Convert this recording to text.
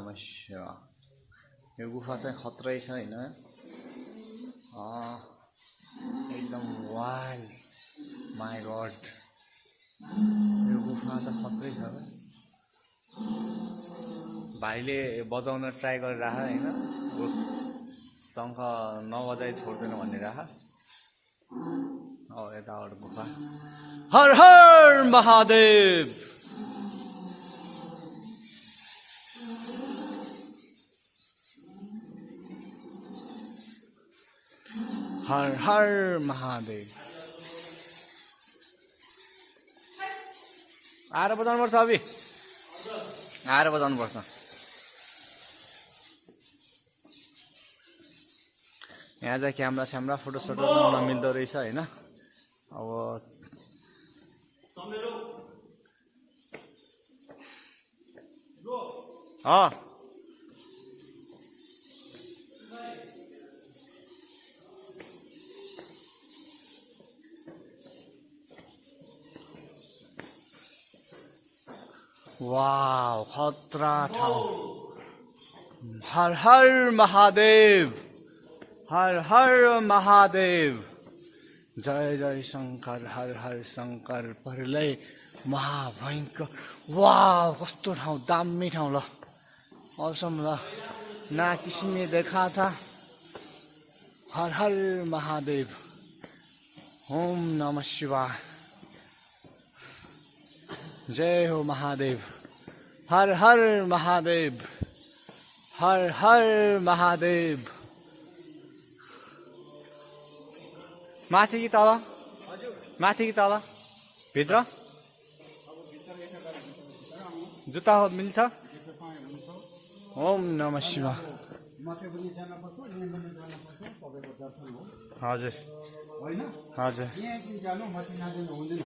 नमः शिवाय। यो गुफा चाहिँ खत्रै छ हैन, एकदम वाइल्ड। माई गॉड, यो गुफा त खत्रै छ। भाइले बजाउन ट्राई गरिराख हैन, शङ्ख नबजाइ छोड्दैन भनिराख। यताबाट गुफा। हर हर महादेव। हर हर महादेव। आएर बजाउनु पर्छ, अभि आएर बजाउनु पर्छ। यहाँ चाहिँ क्यामेरा फोटो बनाउन मिल्दो रहेछ हैन। अब वाव, खतरा ठाउँ। हर हर महादेव, हर हर महादेव। जय जय शंकर, हर हर शंकर। प्रलय महाभयंकर। वाव, कस्तो ठाउँ, दामी ठाउँ। ल औसम ल, ना किसी ने देखा था। हर हर महादेव। ओम नमः शिवाय। जय हो महादेव। हर हर महादेव, हर हर महादेव। माथि कि तल? माथि कि तल? भित्र? जुत्ता मिल्छ? ओम नमः शिवाय। हजुर हजुर।